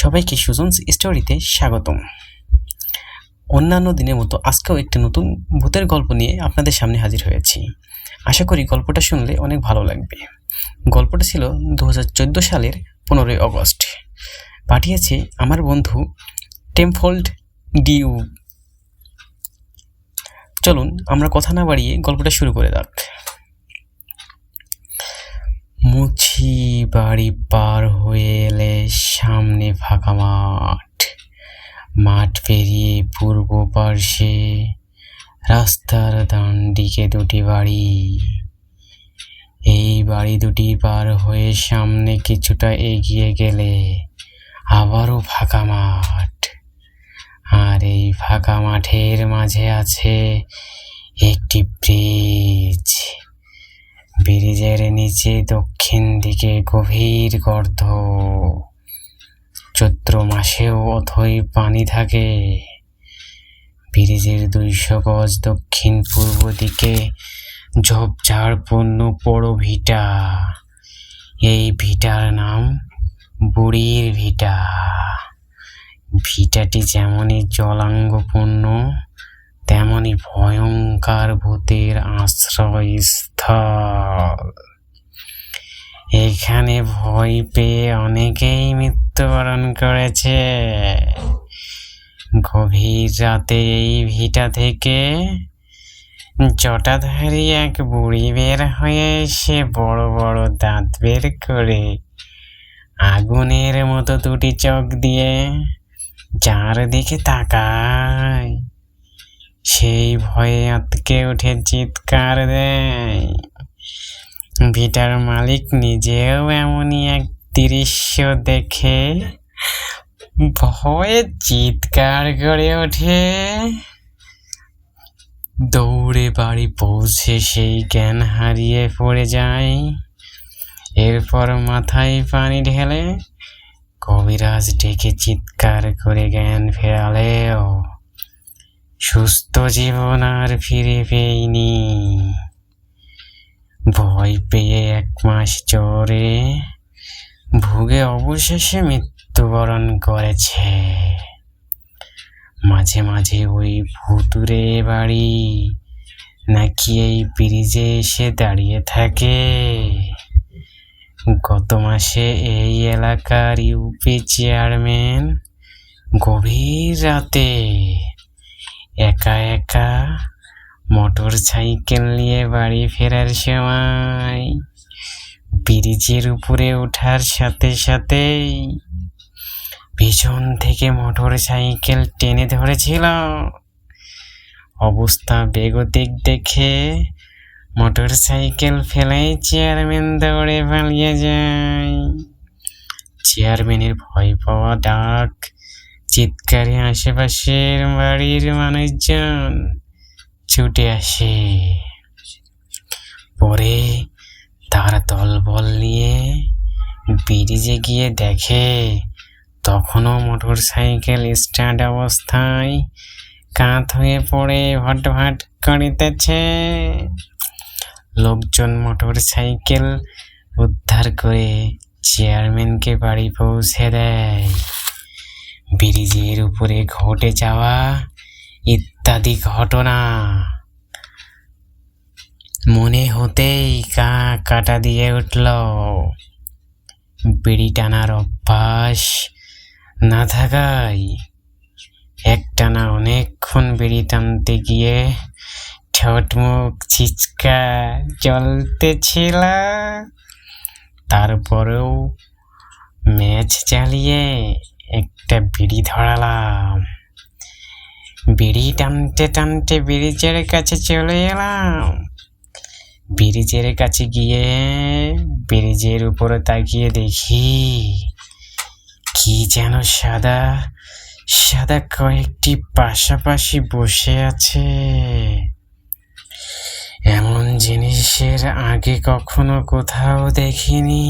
সবাইকে সুজনস স্টোরিতে স্বাগতম। অন্যান্য দিনের মতো আজকেও একটি নতুন ভূতের গল্প নিয়ে আপনাদের সামনে হাজির হয়েছি। আশা করি গল্পটা শুনলে অনেক ভালো লাগবে। গল্পটা ছিল 2014 সালের 15 অগস্ট। পাঠিয়েছে আমার বন্ধু টেমফোল্ড ডিউ। চলুন আমরা কথা না বাড়িয়ে গল্পটা শুরু করে যাক। মুছি বাড়ি পার হয়ে এলে সামনে ফাঁকা মাঠ পেরিয়ে পূর্ব পার্শ্বে রাস্তার ডান দিকে দুটি বাড়ি। এই বাড়ি দুটি পার হয়ে সামনে কিছুটা এগিয়ে গেলে আবারও ফাঁকা মাঠ, আর এই ফাঁকা মাঠের মাঝে আছে একটি ব্রিজ। ব্রিজের নিচে দক্ষিণ দিকে গভীর গর্ত। চৈত্র মাসেও অথই পানি থাকে। ব্রিজের 200 গজ দক্ষিণ পূর্ব দিকে ঝোপঝাড়পূর্ণ বড় ভিটা। এই ভিটার নাম বুড়ির ভিটা। ভিটাটি যেমনই জলাঙ্গপূর্ণ তেমনি ভয়ঙ্কর ভূতের আশ্রয়স্থল। এখানে ভয় পেয়ে অনেকেই মৃত্যুবরণ করেছে। গভীর রাতে এই ভিটা থেকে জটাধারী এক বুড়ি বের হয়ে এসে বড় বড় দাঁত বের করে আগুনের মতো দুটি চোখ দিয়ে যার দিকে তাকায়, সেই ভয়ে আঁতকে উঠে চিৎকার দেয়। ভিটার মালিক নিজেও এমনই এক দৃশ্য দেখে ভয়ে চিৎকার করে ওঠে। দৌড়ে বাড়ি পৌঁছে সেই জ্ঞান হারিয়ে পড়ে যায়। এরপর মাথায় পানি ঢেলে কবিরাজ ডেকে চিৎকার করে জ্ঞান ফেরালেও সুস্থ জীবন আর ফিরে পেইনি। ভয় পেয়ে 1 মাস জ্বরে ভুগে অবশেষে মৃত্যুবরণ করেছে। মাঝে মাঝে ওই ভুতুরে বাড়ি নাকি এই ব্রিজে এসে দাঁড়িয়ে থাকে। গত মাসে এই এলাকার ইউপি চেয়ারম্যান গভীর রাতে একা একা মোটর সাইকেল নিয়ে বাড়ি ফেরার সময় ব্রিজের উপরে ওঠার সাথে সাথেই পিছন থেকে মোটর সাইকেল টেনে ধরেছিল। অবস্থা বেগতিক দেখে মোটর সাইকেল ফেলেই চেয়ারম্যান দৌড়ে পালিয়ে যায়। চেয়ারম্যানের ভয় পাওয়া ডাক চিৎকারে আশেপাশের বাড়ির মানুষজন ছুটে আসে। পরে তার দলবল নিয়ে ব্রিজে গিয়ে দেখে তখনও মোটর সাইকেল স্টার্ট অবস্থায় কাত হয়ে পড়ে ভটভট করিতেছে। লোকজন মোটর সাইকেল উদ্ধার করে চেয়ারম্যানকে বাড়ি পৌঁছে দেয়। ব্রিজের উপরে ঘটে যাওয়া ইত্যাদি ঘটনা মনে হতেই কাটা দিয়ে উঠল। বিড়ি টানার অভ্যাস না থাকায় একটানা অনেকক্ষণ বিড়ি টানতে গিয়ে ঠোঁট মুখ ছিচকা জ্বলতেছিল। তারপরেও ম্যাচ চালিয়ে একটা বিড়ি ধরালাম। বিড়ি টানতে টানতে ব্রিজের কাছে চলে এলাম। ব্রিজের কাছে গিয়ে ব্রিজের উপরে তাকিয়ে দেখি কি যেন সাদা সাদা কয়েকটি পাশাপাশি বসে আছে। এমন জিনিসের আগে কখনো কোথাও দেখিনি।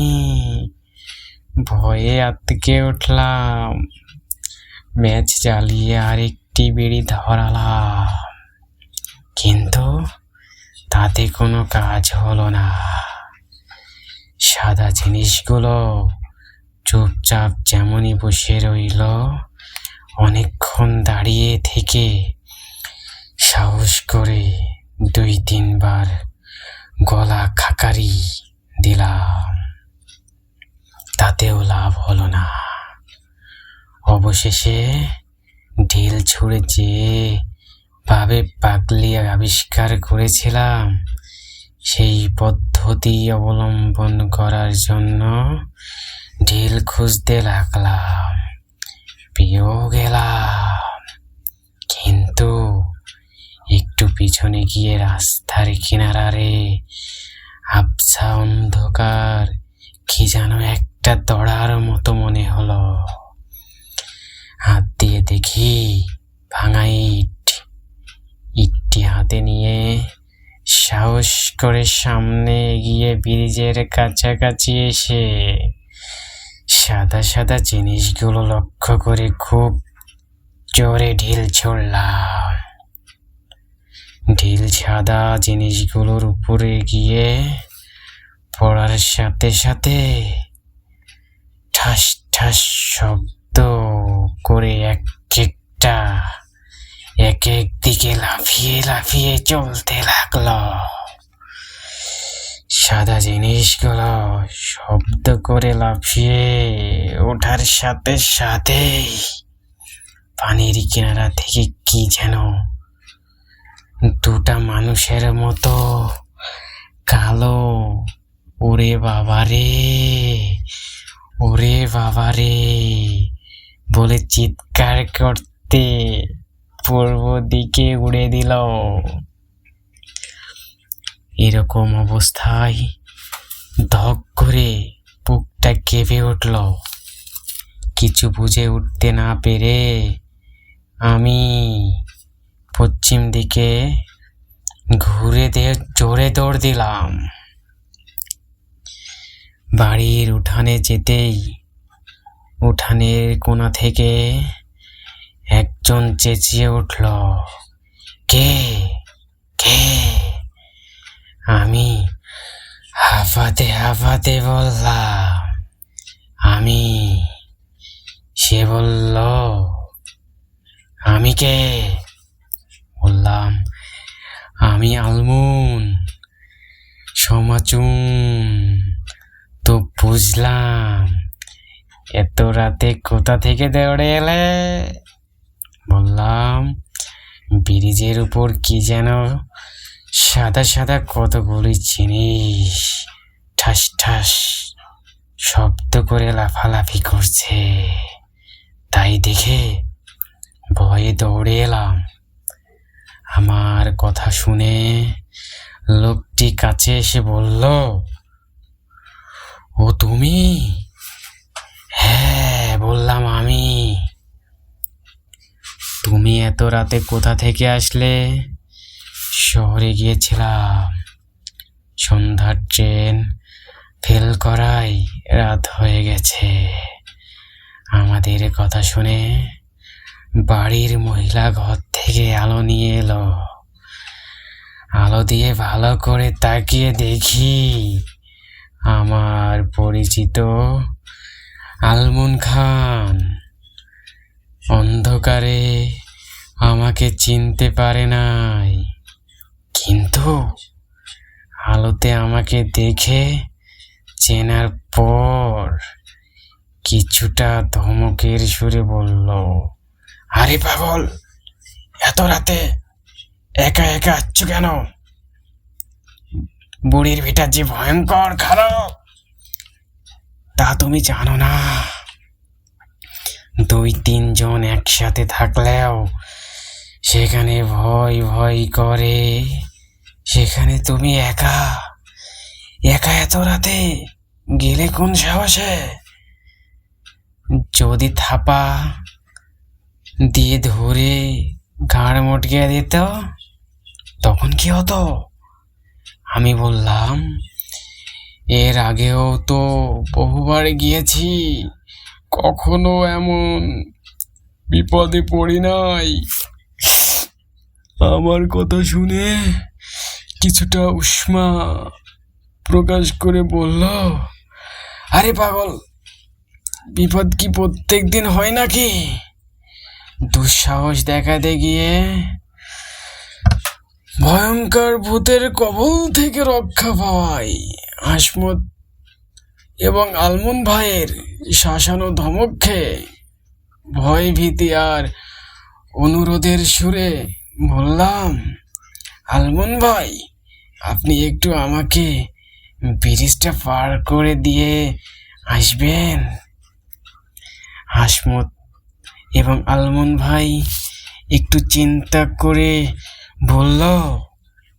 ভয়ে আতকে উঠলাম। ম্যাচ জ্বালিয়ে আরেকটি বিড়ি ধরালাম, কিন্তু তাতে কোনো কাজ হলো না। সাদা জিনিসগুলো চুপচাপ যেমনই বসে রইল, অনেকক্ষণ দাঁড়িয়ে থেকে সাহস করে 2-3 বার গলা খাকারি দিলাম, তাতেও লাভ হলো না। অবশেষে ঢিল ছুঁড়ে যে ভাবে পাগলি আবিষ্কার করেছিলাম, সেই পদ্ধতি অবলম্বন করার জন্য ঢিল খুঁজতে লাগলাম। পেয়েও গেলাম, কিন্তু একটু পিছনে গিয়ে রাস্তার কিনারে আবছা অন্ধকার কি যেন একটা দড়ার মতো মনে হলো। হাত দিয়ে দেখি ভাঙা ইটটি হাতে নিয়ে সাহস করে সামনে এগিয়ে ব্রিজের কাছাকাছি এসে সাদা সাদা জিনিসগুলো লক্ষ্য করে খুব জোরে ঢিল ছুড়লাম। ঢিল সাদা জিনিসগুলোর উপরে গিয়ে পড়ার সাথে সাথে ঠাস ঠাস শব্দ করে এক এক দিকে লাফিয়ে লাফিয়ে চলতে লাগলো। সাদা জিনিসগুলো শব্দ করে লাফিয়ে ওঠার সাথে সাথে পানির কিনারা থেকে কি যেন দুটা মানুষের মতো কালো ওরে বাবারে বলে চিৎকার করতে পূর্ব দিকে উড়ে দিল। এরকম অবস্থায় ধক করে বুকটা কেঁপে উঠল। কিছু বুঝে উঠতে না পেরে আমি পশ্চিম দিকে ঘুরে দিয়ে জোরে দৌড় দিলাম। বাড়ির উঠানে যেতেই উঠানের কোণা থেকে একজন চেঁচিয়ে উঠল, কে কে? আমি হাঁপাতে বললাম, আমি। সে বলল, আমি কে? বললাম, আমি আলমুন সমাচুন। তো বুঝলাম, এত রাতে কোথা থেকে দৌড়ে এলে? বললাম, ব্রিজের উপর কি যেন সাদা সাদা কতগুলি জিনিস ঠাস ঠাস শব্দ করে লাফালাফি করছে, তাই দেখে ভয়ে দৌড়ে এলাম। আমার কথা শুনে লোকটি কাছে এসে বলল, ও তুমি? হ্যাঁ, বললাম আমি। তুমি এত রাতে কোথা থেকে আসলে? শহরে গিয়েছিলাম, সন্ধ্যার ট্রেন ফেল করায় রাত হয়ে গেছে। আমাদের কথা শুনে বাড়ির মহিলা ঘর থেকে আলো নিয়ে এলো। আলো দিয়ে ভালো করে তাকিয়ে দেখি আমার পরিচিত আলমুন খান। অন্ধকারে আমাকে চিনতে পারে নাই, কিন্তু আলোতে আমাকে দেখে চেনার পর কিছুটা ধমকের সুরে বলল, আরে পাগল, এত রাতে একা একা আসছো কেন? বুড়ির ভিটা যে ভয়ঙ্কর খারাপ তা তুমি জানো না। 2-3 জন একসাথে থাকলেও সেখানে ভয় ভয় করে, সেখানে তুমি একা একা এত রাতে গেলে কোন সাহসে? যদি থাপা দিয়ে ধরে ঘাড় মটকে দিত তখন কি হতো? আমি বললাম, এর আগেও তো বহুবার গিয়েছি, কখনো এমন বিপদে পড়ি নাই। আমার কথা শুনে কিছুটা উষ্মা প্রকাশ করে বলল, আরে পাগল, বিপদ কি প্রত্যেক দিন হয় নাকি? দুঃসাহস দেখাতে গিয়ে ভয়ঙ্কর ভূতের কবল থেকে রক্ষা পাওয়াই হাসমত এবং আলমন ভাইয়ের শাসানো ধমক খেয়ে ভয় ভীতি আর অনুরোধের সুরে বললাম, আলমন ভাই, আপনি একটু আমাকে ব্রিজটা পার করে দিয়ে আসবেন। হাসমত এবং আলমন ভাই একটু চিন্তা করে বলল,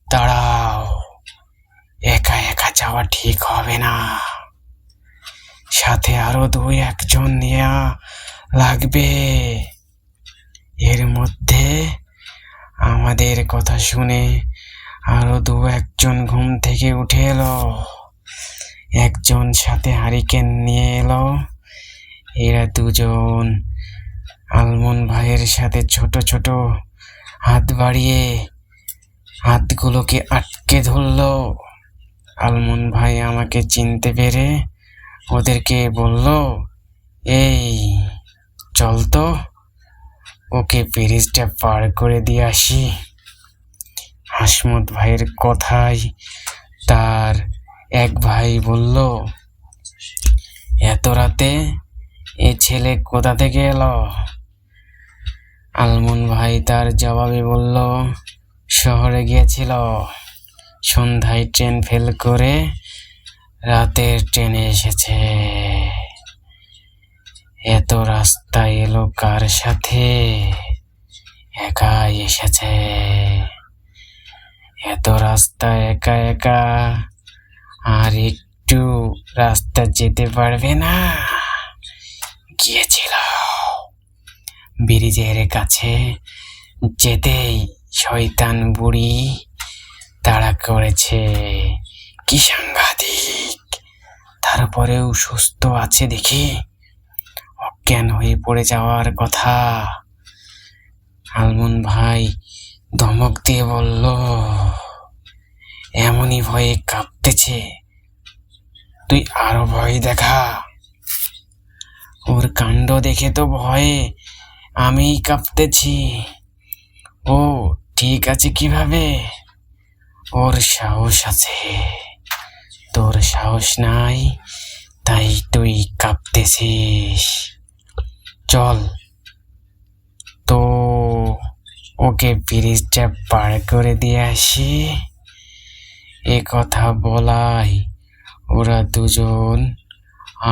দাঁড়াও, একা একা যাওয়া ঠিক হবে না, সাথে আরো 2-1 জন নেওয়া লাগবে। এর মধ্যে আমাদের কথা শুনে আরো 2-1 জন ঘুম থেকে উঠে এলো। একজন সাথে হারিকেন নিয়ে এলো। এরা 2জন আলমন ভাইয়ের সাথে ছোট ছোট হাত বাড়িয়ে হাতগুলোকে আটকে ধরলো। আলমন ভাই আমাকে চিনতে পেরে ওদেরকে বলল, এই চল তো, ওকে ব্রিজটা পার করে দিয়ে আসি। হাসমত ভাইয়ের কথায় তার এক ভাই বলল, এত রাতে এ ছেলে কোথা থেকে এলো? আলমন ভাই তার জবাবে বলল, শহরে গিয়েছিল, সন্ধ্যায় ট্রেন ফেল করে রাতের ট্রেনে এসেছে। এত রাস্তা এলো কার সাথে? একাই এসেছে। এত রাস্তা একা একা আর একটু রাস্তা যেতে পারবে না। গিয়েছিল, ব্রিজের কাছে যেতেই শয়তান বুড়ি তাড়া করেছে। কি সাংঘাতিক! তারপরেও সুস্থ আছে দেখি অজ্ঞান হয়ে পড়ে যাওয়ার কথা। আলমন ভাই ধমক দিয়ে বলল, এমনই ভয়ে কাঁপতেছে, তুই আরো ভয় দেখা। ওর কাণ্ড দেখে তো ভয়ে আমিই কাঁপতেছি। ও ঠিক আছে কিভাবে? ওর সাহস আছে, তোর সাহস নাই, তাই তুই কাঁপতেছিস। চল তো ওকে ব্রিজটা পার করে দিয়ে আসি। এ কথা বলাই ওরা 2জন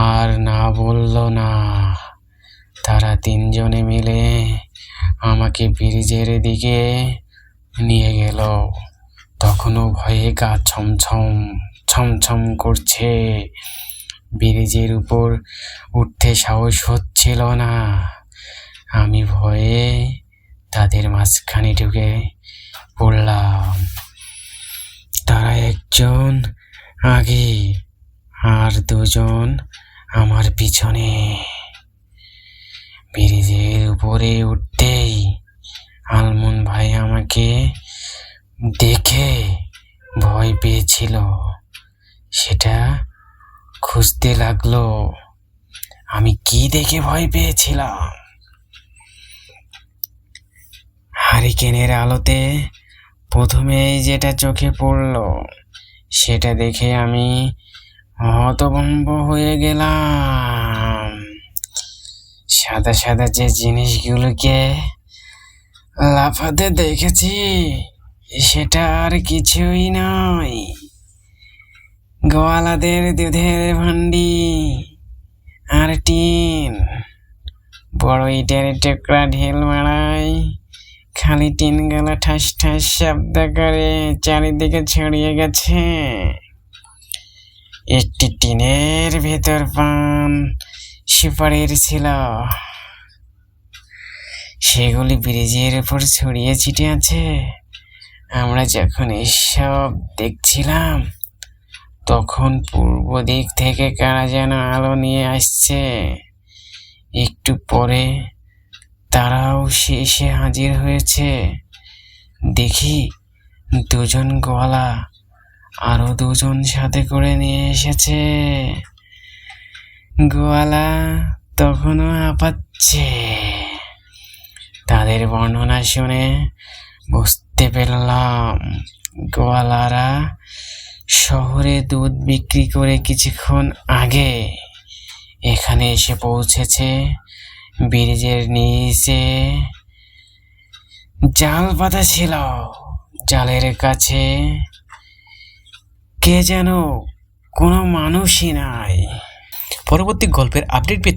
আর না বলল না। তারা 3জনে মিলে আমাকে ব্রিজের দিকে নিয়ে গেল। তখনও ভয়ে গা ছমছম ছমছম করছে। ব্রিজের উপর উঠতে সাহস হচ্ছিল না। আমি ভয়ে তাদের মাঝখানে ঢুকে পড়লাম। তারা 1জন আগে আর 2জন আমার পিছনে। ব্রিজের উপরে উঠতেই আলমন ভাই আমাকে দেখে ভয় পেয়েছিল, সেটা খুঁজতে লাগলো। আমি কি দেখে ভয় পেয়েছিলাম? হারিকেনের আলোতে প্রথমেই যেটা চোখে পড়লো সেটা দেখে আমি হতভম্ব হয়ে গেলাম। সাদা সাদা যে জিনিসগুলোকে লাফাতে দেখেছি সেটা আর কিছুই নয়, গোয়ালাদের দুধের ভান্ডি আর টিন। বড় ইটের টুকরা ঢিল মারাই খালি টিনগুলো ঠাস ঠাস শব্দ করে চারিদিকে ছড়িয়ে গেছে। একটি টিনের ভেতর পান সুপারির ছিল, সেগুলি ব্রিজের উপর ছড়িয়ে ছিটিয়ে আছে। আমরা যখন এসব দেখছিলাম তখন পূর্ব দিক থেকে কারা যেন আলো নিয়ে আসছে। একটু পরে তারাও এসে হাজির হয়েছে। দেখি 2জন গোয়ালা আরো 2জন সাথে করে নিয়ে এসেছে। গোয়ালা তখনও হাঁপাচ্ছে। তাদের বর্ণনা শুনে বুঝতে পারলাম গোয়ালারা শহরে দুধ বিক্রি করে কিছুক্ষণ আগে এখানে এসে পৌঁছেছে। ব্রিজের নিচে জাল পাতা ছিল, জালের কাছে কে যেন কোনো মানুষই নাই। পরবর্তী গল্পের আপডেট পেতে